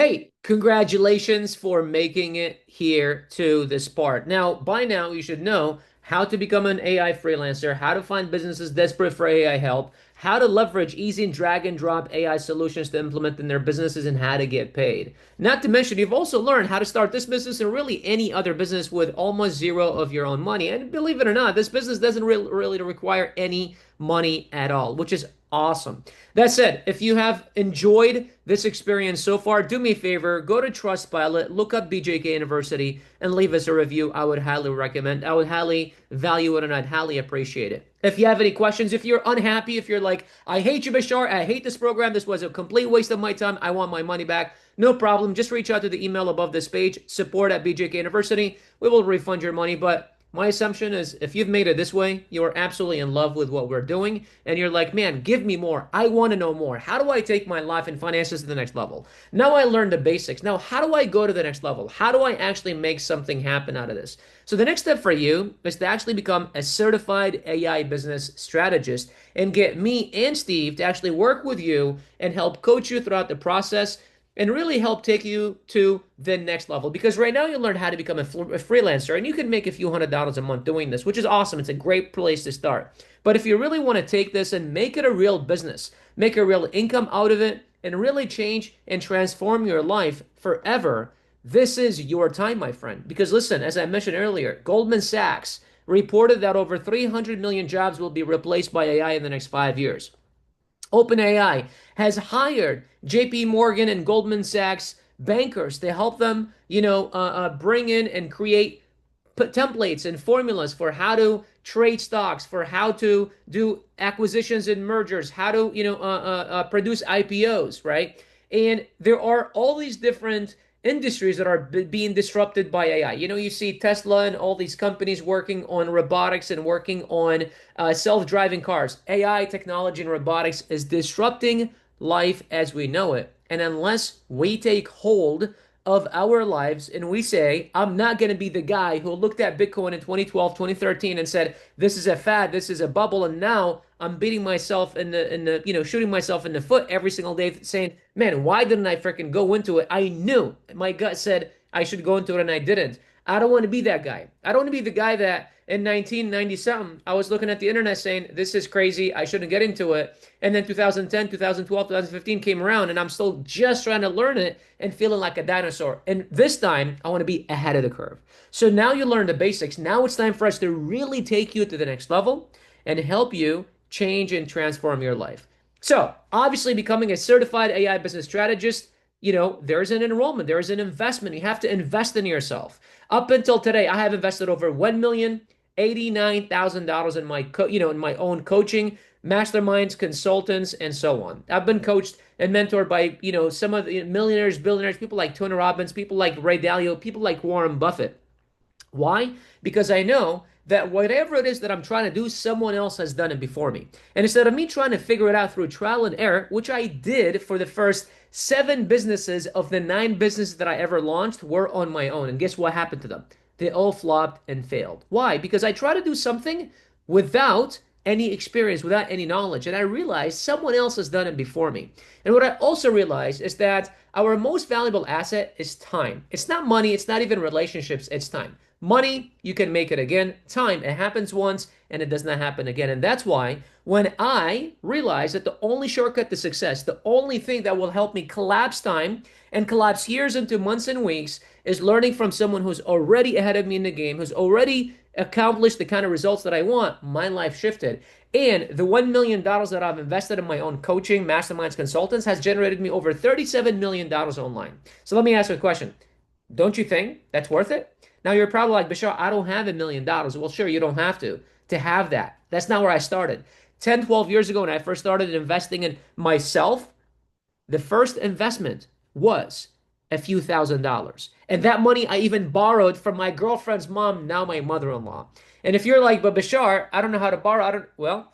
Hey, congratulations for making it here to this part. Now, by now, you should know how to become an AI freelancer, how to find businesses desperate for AI help, how to leverage easy and drag and drop AI solutions to implement in their businesses, and how to get paid. Not to mention, you've also learned how to start this business and really any other business with almost zero of your own money. And believe it or not, this business doesn't really require any money at all, which is awesome. That said, if you have enjoyed this experience so far, do me a favor, go to Trustpilot, look up BJK University, and leave us a review. I would highly recommend. I would highly value it, and I'd highly appreciate it. If you have any questions, if you're unhappy, if you're like, I hate you, Bashar, I hate this program, this was a complete waste of my time, I want my money back, no problem. Just reach out to the email above this page, support@BJK University. We will refund your money, but my assumption is if you've made it this way, you are absolutely in love with what we're doing, and you're like, man, give me more. I want to know more. How do I take my life and finances to the next level? Now I learned the basics. Now, how do I go to the next level? How do I actually make something happen out of this? So the next step for you is to actually become a certified AI business strategist and get me and Steve to actually work with you and help coach you throughout the process and really help take you to the next level. Because right now you learn how to become a freelancer and you can make a few $100s a month doing this, which is awesome. It's a great place to start. But if you really want to take this and make it a real business, make a real income out of it, and really change and transform your life forever, this is your time, my friend. Because listen, as I mentioned earlier, Goldman Sachs reported that over 300 million jobs will be replaced by AI in the next 5 years. OpenAI has hired JP Morgan and Goldman Sachs bankers to help them, bring in and create templates and formulas for how to trade stocks, for how to do acquisitions and mergers, how to, produce IPOs, right? And there are all these different industries that are being disrupted by AI. You see Tesla and all these companies working on robotics and working on self-driving cars. AI technology and robotics is disrupting life as we know it. And unless we take hold of our lives and we say, I'm not going to be the guy who looked at Bitcoin in 2012, 2013 and said, this is a fad, this is a bubble, and now I'm beating myself shooting myself in the foot every single day saying, man, why didn't I freaking go into it? I knew my gut said I should go into it and I didn't. I don't want to be that guy. I don't want to be the guy that in 1990 something, I was looking at the internet saying, this is crazy. I shouldn't get into it. And then 2010, 2012, 2015 came around and I'm still just trying to learn it and feeling like a dinosaur. And this time I want to be ahead of the curve. So now you learn the basics. Now it's time for us to really take you to the next level and help you change and transform your life. So obviously becoming a certified AI business strategist, there's an enrollment, there's an investment. You have to invest in yourself. Up until today, I have invested over $1,089,000 in in my own coaching, masterminds, consultants, and so on. I've been coached and mentored by, some of the millionaires, billionaires, people like Tony Robbins, people like Ray Dalio, people like Warren Buffett. Why? Because I know that whatever it is that I'm trying to do, someone else has done it before me. And instead of me trying to figure it out through trial and error, which I did for the first 7 businesses of the 9 businesses that I ever launched were on my own. And guess what happened to them? They all flopped and failed. Why? Because I tried to do something without any experience, without any knowledge. And I realized someone else has done it before me. And what I also realized is that our most valuable asset is time. It's not money, it's not even relationships, it's time. Money, you can make it again. Time, it happens once and it does not happen again. And that's why when I realized that the only shortcut to success, the only thing that will help me collapse time and collapse years into months and weeks is learning from someone who's already ahead of me in the game, who's already accomplished the kind of results that I want, my life shifted. And the $1 million that I've invested in my own coaching, masterminds, consultants has generated me over $37 million online. So let me ask you a question. Don't you think that's worth it? Now you're probably like, Bashar, I don't have $1 million. Well, sure, you don't have to have that. That's not where I started. 10, 12 years ago when I first started investing in myself, the first investment was a few $1,000s. And that money I even borrowed from my girlfriend's mom, now my mother-in-law. And if you're like, but Bashar, I don't know how to borrow, well,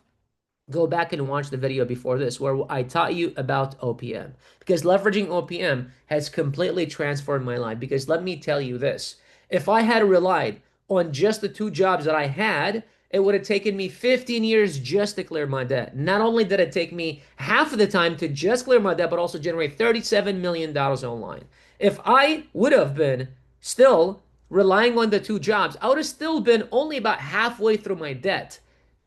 go back and watch the video before this where I taught you about OPM. Because leveraging OPM has completely transformed my life. Because let me tell you this, if I had relied on just the 2 jobs that I had, it would have taken me 15 years just to clear my debt. Not only did it take me half of the time to just clear my debt, but also generate $37 million online. If I would have been still relying on the two jobs, I would have still been only about halfway through my debt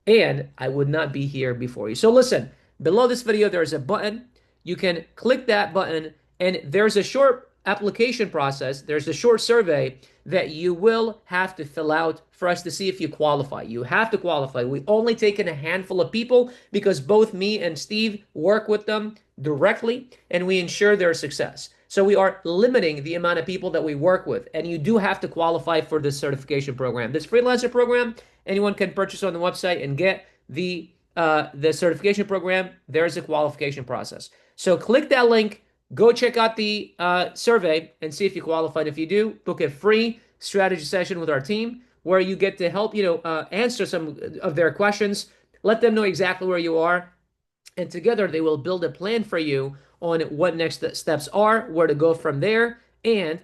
and I would not be here before you. So listen, below this video, there's a button. You can click that button and there's a short application process. There's a short survey that you will have to fill out for us to see if you qualify. You have to qualify. We only taken a handful of people because both me and Steve work with them directly and we ensure their success. So we are limiting the amount of people that we work with, and you do have to qualify for this certification program. This freelancer program, anyone can purchase on the website and get the certification program. There's a qualification process. So click that link, go check out the survey and see if you qualified. If you do, book a free strategy session with our team where you get to help answer some of their questions, let them know exactly where you are, and together they will build a plan for you on what next steps are, where to go from there, and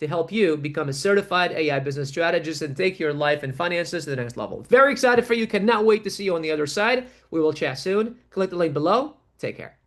to help you become a certified AI business strategist and take your life and finances to the next level. Very excited for you. Cannot wait to see you on the other side. We will chat soon. Click the link below. Take care.